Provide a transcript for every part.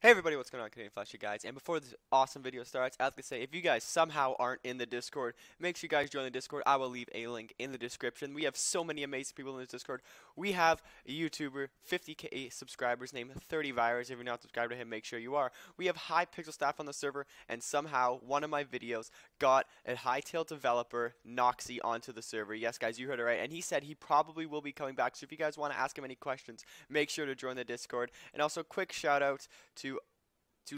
Hey everybody, what's going on, CanadianFlash, you guys? And before this awesome video starts, I was gonna say, if you guys somehow aren't in the Discord, make sure you guys join the Discord. I will leave a link in the description. We have so many amazing people in this Discord. We have a YouTuber, 50k subscribers, named 30virus. If you're not subscribed to him, make sure you are. We have Hypixel staff on the server, and somehow one of my videos got a Hytale developer, Noxy, onto the server. Yes, guys, you heard it right. And he said he probably will be coming back. So if you guys want to ask him any questions, make sure to join the Discord. And also, quick shout out to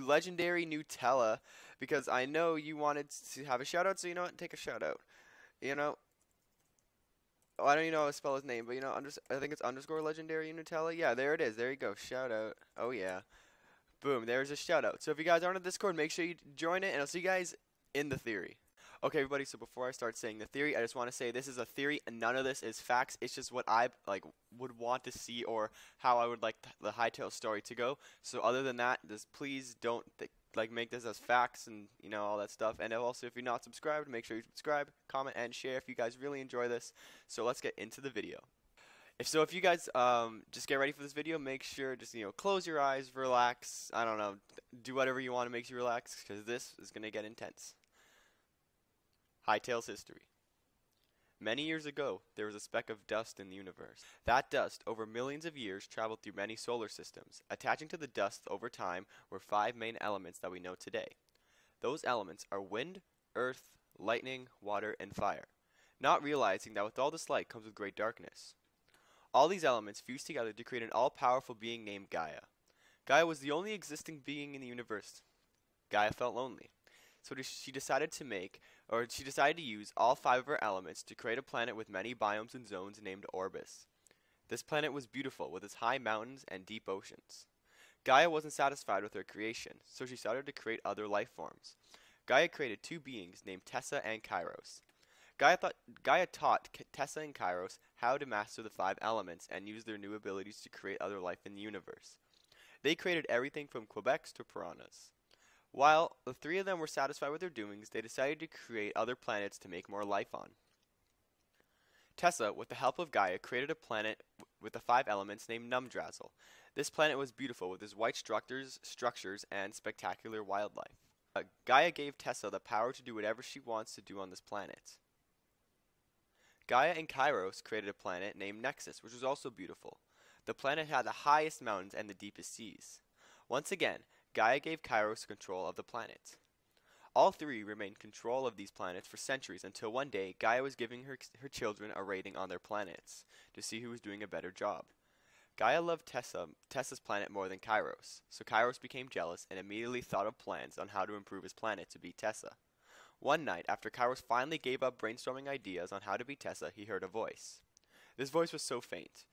legendary Nutella, because I know you wanted to have a shout out, so you know what, take a shout out. You know, oh, I don't even know how to spell his name, but you know, I think it's underscore legendary Nutella. Yeah, there it is. There you go. Shout out. Oh yeah. Boom, there's a shout out. So if you guys aren't on Discord, make sure you join it, and I'll see you guys in the theory. Okay, everybody, so before I start saying the theory, I just want to say this is a theory, and none of this is facts. It's just what I would want to see, or how I would like the Hytale story to go. So other than that, just please don't make this as facts and you know all that stuff. And also, if you're not subscribed, make sure you subscribe, comment, and share if you guys really enjoy this. So let's get into the video. If you guys just get ready for this video, make sure just close your eyes, relax. I don't know, do whatever you want to make you relax, because this is gonna get intense. Hytale's history. Many years ago, there was a speck of dust in the universe. That dust, over millions of years, traveled through many solar systems. Attaching to the dust over time were 5 main elements that we know today. Those elements are wind, earth, lightning, water, and fire, not realizing that with all this light comes with great darkness. All these elements fused together to create an all-powerful being named Gaia. Gaia was the only existing being in the universe. Gaia felt lonely. So she decided to use all 5 of her elements to create a planet with many biomes and zones named Orbis. This planet was beautiful, with its high mountains and deep oceans. Gaia wasn't satisfied with her creation, so she started to create other life forms. Gaia created 2 beings named Tessa and Kyros. Gaia taught Tessa and Kyros how to master the 5 elements and use their new abilities to create other life in the universe. They created everything from Quebecs to piranhas. While the 3 of them were satisfied with their doings, they decided to create other planets to make more life on. Tessa, with the help of Gaia, created a planet with the 5 elements named Numdrazzle. This planet was beautiful, with its white structures and spectacular wildlife. Gaia gave Tessa the power to do whatever she wants to do on this planet. Gaia and Kyros created a planet named Nexus, which was also beautiful. The planet had the highest mountains and the deepest seas. Once again, Gaia gave Kyros control of the planet. All 3 remained in control of these planets for centuries, until one day Gaia was giving her children a rating on their planets to see who was doing a better job. Gaia loved Tessa's planet more than Kyros, so Kyros became jealous and immediately thought of plans on how to improve his planet to beat Tessa. One night, after Kyros finally gave up brainstorming ideas on how to beat Tessa, he heard a voice. This voice was so faint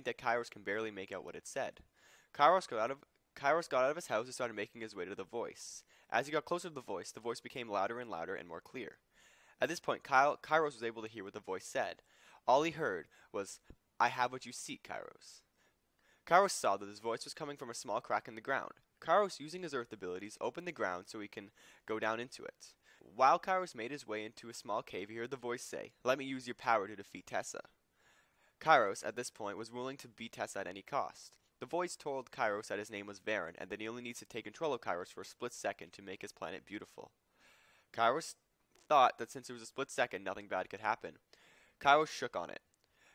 that Kyros can barely make out what it said. Kyros got out of his house and started making his way to the voice. As he got closer to the voice became louder and louder and more clear. At this point, Kyros was able to hear what the voice said. All he heard was, "I have what you seek, Kyros." Kyros saw that his voice was coming from a small crack in the ground. Kyros, using his earth abilities, opened the ground so he can go down into it. While Kyros made his way into a small cave, he heard the voice say, "Let me use your power to defeat Tessa." Kyros, at this point, was willing to beat Tessa at any cost. The voice told Kyros that his name was Varen, and that he only needs to take control of Kyros for a split second to make his planet beautiful. Kyros thought that since it was a split second, nothing bad could happen. Kyros shook on it.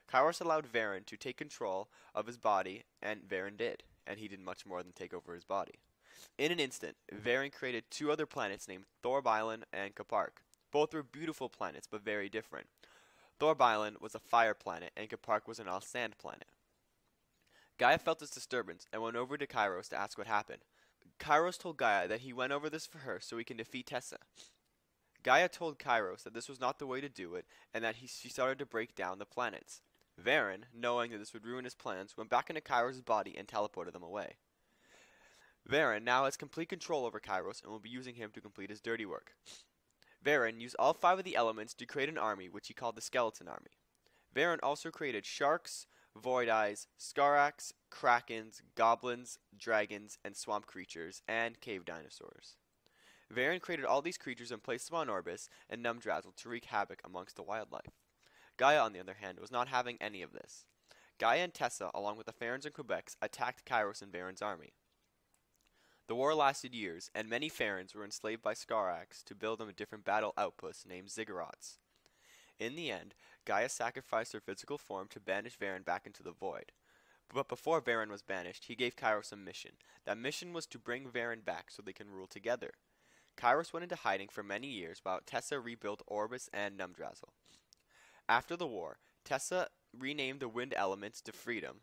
Kyros allowed Varen to take control of his body, and Varen did, and he did much more than take over his body. In an instant, Varen created 2 other planets named Thorb Island and Kapark. Both were beautiful planets, but very different. Thorb Island was a fire planet, and Kapark was an all-sand planet. Gaia felt this disturbance and went over to Kyros to ask what happened. Kyros told Gaia that he went over this for her so he can defeat Tessa. Gaia told Kyros that this was not the way to do it, and that she started to break down the planets. Varen, knowing that this would ruin his plans, went back into Kyros' body and teleported them away. Varen now has complete control over Kyros and will be using him to complete his dirty work. Varen used all 5 of the elements to create an army, which he called the Skeleton Army. Varen also created sharks, void eyes, skaraks, krakens, goblins, dragons, and swamp creatures, and cave dinosaurs. Varen created all these creatures and placed them on Orbis and Numdrazzle to wreak havoc amongst the wildlife. Gaia, on the other hand, was not having any of this. Gaia and Tessa, along with the Farons and Quebecs, attacked Kyros and Varen's army. The war lasted years, and many Pharons were enslaved by Skarax to build them different battle outposts named ziggurats. In the end, Gaia sacrificed her physical form to banish Varen back into the void. But before Varen was banished, he gave Kyros a mission. That mission was to bring Varen back so they can rule together. Kyros went into hiding for many years while Tessa rebuilt Orbis and Numdrassil. After the war, Tessa renamed the wind elements to Freedom,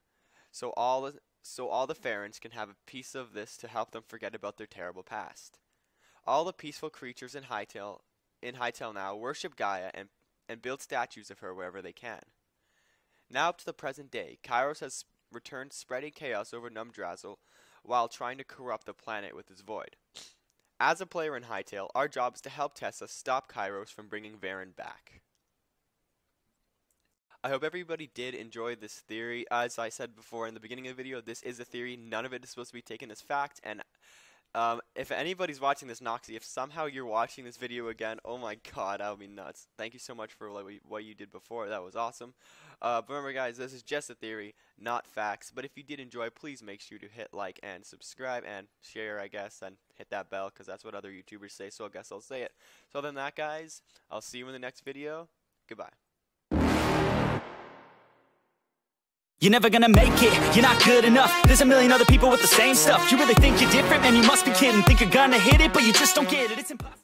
so all the Pharons can have a piece of this to help them forget about their terrible past. All the peaceful creatures in Hytale now worship Gaia and build statues of her wherever they can. Now up to the present day, Kyros has returned spreading chaos over Numdrassil while trying to corrupt the planet with his void. As a player in Hytale, our job is to help Tessa stop Kyros from bringing Varen back. I hope everybody did enjoy this theory. As I said before in the beginning of the video, this is a theory. None of it is supposed to be taken as fact. And if anybody's watching this, Noxy, if somehow you're watching this video again, oh my god, that would be nuts. Thank you so much for what you did before. That was awesome. But remember, guys, this is just a theory, not facts. But if you did enjoy, please make sure to hit like and subscribe and share, I guess, and hit that bell, because that's what other YouTubers say, so I guess I'll say it. So other than that, guys, I'll see you in the next video. Goodbye. You're never gonna make it, you're not good enough. There's a million other people with the same stuff. You really think you're different? Man, you must be kidding. Think you're gonna hit it, but you just don't get it. It's impossible.